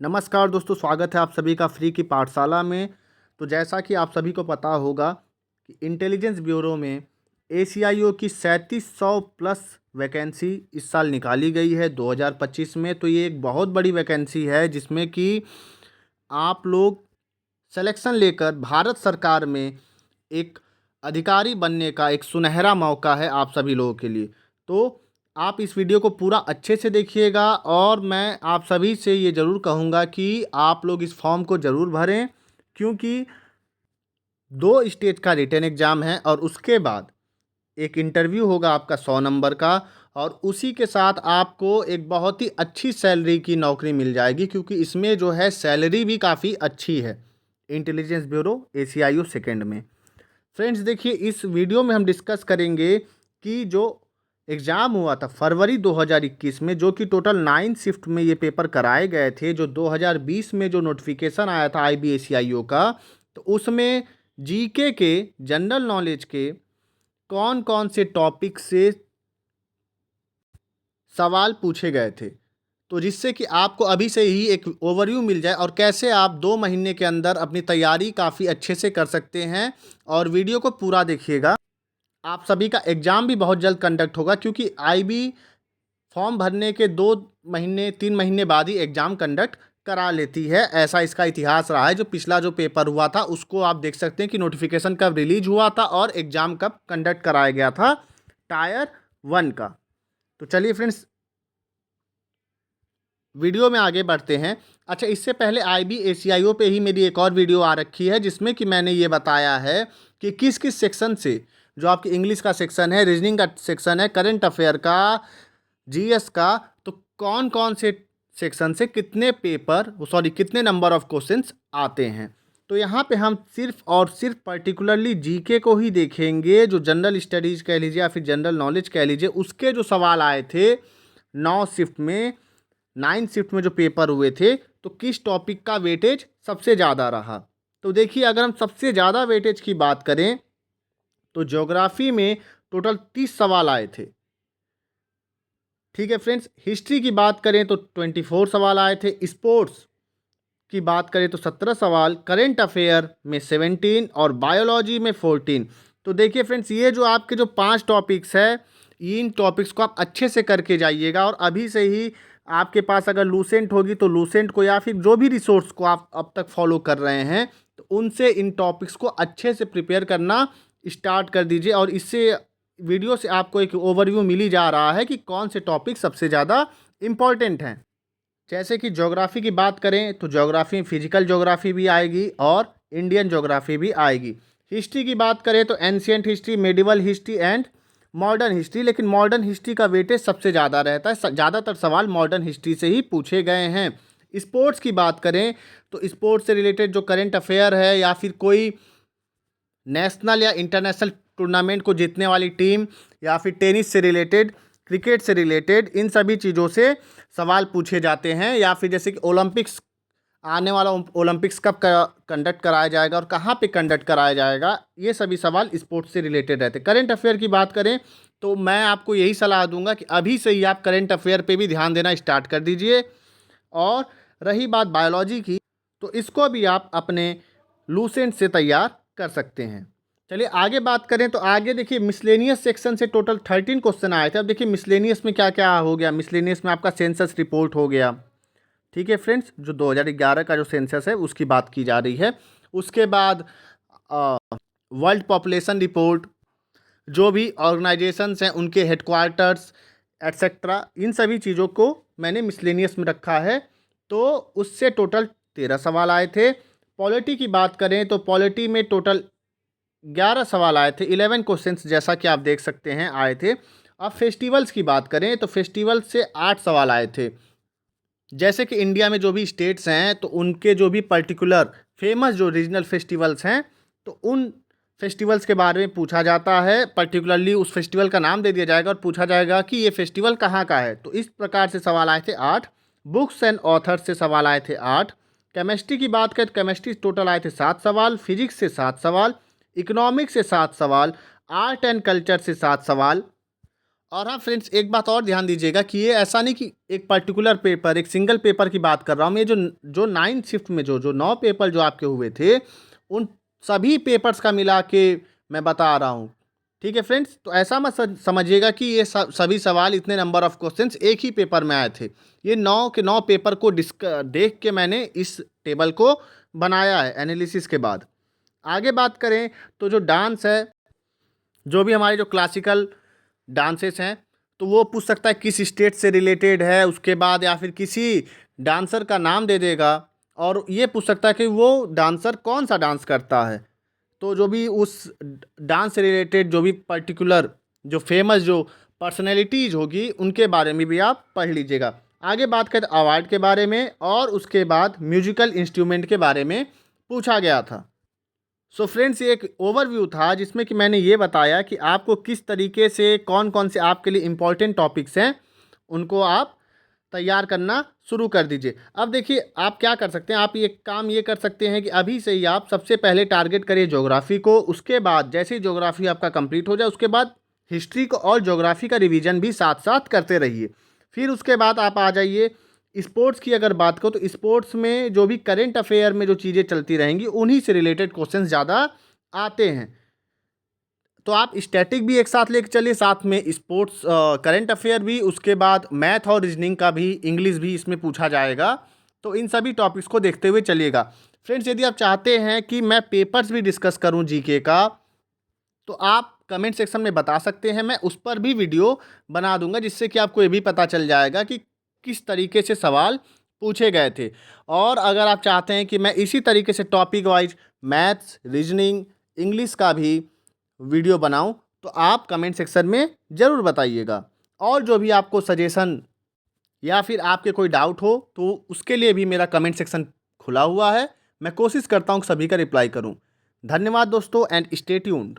नमस्कार दोस्तों, स्वागत है आप सभी का फ्री की पाठशाला में। तो जैसा कि आप सभी को पता होगा कि इंटेलिजेंस ब्यूरो में एसीआईओ की 3700 प्लस वैकेंसी इस साल निकाली गई है 2025 में। तो ये एक बहुत बड़ी वैकेंसी है जिसमें कि आप लोग सिलेक्शन लेकर भारत सरकार में एक अधिकारी बनने का एक सुनहरा मौका है आप सभी लोगों के लिए। तो आप इस वीडियो को पूरा अच्छे से देखिएगा और मैं आप सभी से ये ज़रूर कहूँगा कि आप लोग इस फॉर्म को ज़रूर भरें, क्योंकि 2 स्टेज का रिटन एग्ज़ाम है और उसके बाद एक इंटरव्यू होगा आपका 100 नंबर का, और उसी के साथ आपको एक बहुत ही अच्छी सैलरी की नौकरी मिल जाएगी, क्योंकि इसमें जो है सैलरी भी काफ़ी अच्छी है इंटेलिजेंस ब्यूरो एसीआईओ सेकेंड में। फ्रेंड्स देखिए, इस वीडियो में हम डिस्कस करेंगे कि जो एग्ज़ाम हुआ था फरवरी 2021 में, जो कि टोटल 9 शिफ्ट में ये पेपर कराए गए थे, जो 2020 में जो नोटिफिकेशन आया था आईबीएसईआईओ का, तो उसमें जीके के जनरल नॉलेज के कौन कौन से टॉपिक से सवाल पूछे गए थे। तो जिससे कि आपको अभी से ही एक ओवरव्यू मिल जाए और कैसे आप 2 महीने के अंदर अपनी तैयारी काफ़ी अच्छे से कर सकते हैं। और वीडियो को पूरा देखिएगा। आप सभी का एग्ज़ाम भी बहुत जल्द कंडक्ट होगा, क्योंकि आईबी फॉर्म भरने के 2 महीने 3 महीने बाद ही एग्ज़ाम कंडक्ट करा लेती है। ऐसा इसका इतिहास रहा है। जो पिछला जो पेपर हुआ था उसको आप देख सकते हैं कि नोटिफिकेशन कब रिलीज हुआ था और एग्ज़ाम कब कंडक्ट कराया गया था टायर 1 का। तो चलिए फ्रेंड्स, वीडियो में आगे बढ़ते हैं। अच्छा, इससे पहले आईबीएसईआईओ पे ही मेरी एक और वीडियो आ रखी है जिसमें कि मैंने ये बताया है कि किस किस सेक्शन से, जो आपकी इंग्लिश का सेक्शन है, रीजनिंग का सेक्शन है, करंट अफेयर का, जीएस का, तो कौन कौन से सेक्शन से कितने नंबर ऑफ क्वेश्चंस आते हैं। तो यहाँ पे हम सिर्फ और सिर्फ पर्टिकुलरली जीके को ही देखेंगे। जो जनरल स्टडीज़ कह लीजिए या फिर जनरल नॉलेज कह लीजिए, उसके जो सवाल आए थे 9 शिफ्ट में जो पेपर हुए थे, तो किस टॉपिक का वेटेज सबसे ज़्यादा रहा। तो देखिए, अगर हम सबसे ज़्यादा वेटेज की बात करें तो ज्योग्राफी में टोटल 30 सवाल आए थे। ठीक है फ्रेंड्स, हिस्ट्री की बात करें तो 24 सवाल आए थे, स्पोर्ट्स की बात करें तो 17 सवाल, करेंट अफेयर में 17 और बायोलॉजी में 14। तो देखिए फ्रेंड्स, ये जो आपके जो 5 टॉपिक्स है, इन टॉपिक्स को आप अच्छे से करके जाइएगा। और अभी से ही आपके पास अगर लूसेंट होगी तो लूसेंट को, या फिर जो भी रिसोर्स को आप अब तक फॉलो कर रहे हैं, तो उनसे इन टॉपिक्स को अच्छे से प्रिपेयर करना स्टार्ट कर दीजिए। और इससे वीडियो से आपको एक ओवरव्यू मिल ही जा रहा है कि कौन से टॉपिक सबसे ज़्यादा इम्पॉर्टेंट हैं। जैसे कि ज्योग्राफी की बात करें तो ज्योग्राफी में फिजिकल ज्योग्राफी भी आएगी और इंडियन ज्योग्राफी भी आएगी। हिस्ट्री की बात करें तो ancient history, medieval history and modern history, लेकिन मॉडर्न हिस्ट्री का वेटेज सबसे ज़्यादा रहता है। ज़्यादातर सवाल मॉडर्न हिस्ट्री से ही पूछे गए हैं। स्पोर्ट्स की बात करें तो स्पोर्ट्स से रिलेटेड जो करंट अफेयर है, या फिर कोई नेशनल या इंटरनेशनल टूर्नामेंट को जीतने वाली टीम, या फिर टेनिस से रिलेटेड, क्रिकेट से रिलेटेड, इन सभी चीज़ों से सवाल पूछे जाते हैं। या फिर जैसे कि ओलंपिक्स, आने वाला ओलंपिक्स कब कंडक्ट कराया जाएगा और कहाँ पे कंडक्ट कराया जाएगा, ये सभी सवाल स्पोर्ट्स से रिलेटेड रहते हैं। करंट अफेयर की बात करें तो मैं आपको यही सलाह दूंगा कि अभी से ही आप करंट अफेयर पे भी ध्यान देना स्टार्ट कर दीजिए। और रही बात बायोलॉजी की, तो इसको भी आप अपने लूसेंट से तैयार कर सकते हैं। चलिए आगे बात करें तो आगे देखिए, मिसलेनियस सेक्शन से टोटल 13 क्वेश्चन आए थे। अब देखिए मिसलेनियस में क्या क्या हो गया। मिसलेनियस में आपका सेंसस रिपोर्ट हो गया। ठीक है फ्रेंड्स, जो 2011 का जो सेंसस है उसकी बात की जा रही है। उसके बाद वर्ल्ड पॉपुलेशन रिपोर्ट, जो भी ऑर्गेनाइजेशंस हैं उनके हेडक्वार्टर्स एट्सेट्रा, इन सभी चीज़ों को मैंने मिसलेनियस में रखा है। तो उससे टोटल 13 सवाल आए थे। पॉलिटी की बात करें तो पॉलिटी में टोटल 11 सवाल आए थे, 11 क्वेश्चंस जैसा कि आप देख सकते हैं आए थे। अब फेस्टिवल्स की बात करें तो फेस्टिवल से 8 सवाल आए थे। जैसे कि इंडिया में जो भी स्टेट्स हैं तो उनके जो भी पर्टिकुलर फेमस जो रीजनल फेस्टिवल्स हैं, तो उन फेस्टिवल्स के बारे में पूछा जाता है। पर्टिकुलरली उस फेस्टिवल का नाम दे दिया जाएगा और पूछा जाएगा कि ये फेस्टिवल कहाँ का है। तो इस प्रकार से सवाल आए थे 8। बुक्स एंड ऑथर्स से सवाल आए थे 8। केमिस्ट्री की बात करें तो केमिस्ट्री टोटल आए थे 7 सवाल, फिजिक्स से 7 सवाल, इकोनॉमिक्स से 7 सवाल, आर्ट एंड कल्चर से 7 सवाल, और हाँ फ्रेंड्स, एक बात और ध्यान दीजिएगा कि ये ऐसा नहीं कि एक पर्टिकुलर पेपर, एक सिंगल पेपर की बात कर रहा हूँ मैं। जो जो 9th शिफ्ट में जो 9 पेपर जो आपके हुए थे, उन सभी पेपर्स का मिला के मैं बता रहा हूँ। ठीक है फ्रेंड्स, तो ऐसा मत समझिएगा कि ये सभी सवाल इतने नंबर ऑफ क्वेश्चंस एक ही पेपर में आए थे। ये 9 के 9 पेपर को देख के मैंने इस टेबल को बनाया है एनालिसिस के बाद। आगे बात करें तो जो डांस है, जो भी हमारे जो क्लासिकल डांसेस हैं, तो वो पूछ सकता है किस स्टेट से रिलेटेड है, उसके बाद या फिर किसी डांसर का नाम दे देगा, और ये पूछ सकता है कि वो डांसर कौन सा डांस करता है। तो जो भी उस डांस से रिलेटेड जो भी पर्टिकुलर जो फेमस जो पर्सनैलिटीज़ होगी, उनके बारे में भी आप पढ़ लीजिएगा। आगे बात करें अवार्ड के बारे में, और उसके बाद म्यूजिकल इंस्ट्रूमेंट के बारे में पूछा गया था। सो फ्रेंड्स, ये एक ओवरव्यू था जिसमें कि मैंने ये बताया कि आपको किस तरीके से कौन कौन से आपके लिए इम्पॉर्टेंट टॉपिक्स हैं, उनको आप तैयार करना शुरू कर दीजिए। अब देखिए आप क्या कर सकते हैं, आप ये काम ये कर सकते हैं कि अभी से ही आप सबसे पहले टारगेट करिए ज्योग्राफी को। उसके बाद जैसे ही ज्योग्राफी आपका कंप्लीट हो जाए, उसके बाद हिस्ट्री को और ज्योग्राफी का रिवीजन भी साथ साथ करते रहिए। फिर उसके बाद आप आ जाइए स्पोर्ट्स की। अगर बात करो तो स्पोर्ट्स में जो भी करेंट अफेयर में जो चीज़ें चलती रहेंगी, उन्हीं से रिलेटेड क्वेश्चंस ज़्यादा आते हैं। तो आप स्टैटिक भी एक साथ लेके चलिए, साथ में स्पोर्ट्स करंट अफेयर भी, उसके बाद मैथ और रीजनिंग का भी, इंग्लिश भी इसमें पूछा जाएगा। तो इन सभी टॉपिक्स को देखते हुए चलिएगा। फ्रेंड्स, यदि आप चाहते हैं कि मैं पेपर्स भी डिस्कस करूं जीके का, तो आप कमेंट सेक्शन में बता सकते हैं, मैं उस पर भी वीडियो बना दूंगा, जिससे कि आपको ये भी पता चल जाएगा कि किस तरीके से सवाल पूछे गए थे। और अगर आप चाहते हैं कि मैं इसी तरीके से topic wise maths, reasoning, English का भी वीडियो बनाऊं, तो आप कमेंट सेक्शन में ज़रूर बताइएगा। और जो भी आपको सजेशन या फिर आपके कोई डाउट हो, तो उसके लिए भी मेरा कमेंट सेक्शन खुला हुआ है। मैं कोशिश करता हूं कि सभी का रिप्लाई करूं। धन्यवाद दोस्तों, एंड स्टे ट्यून्ड।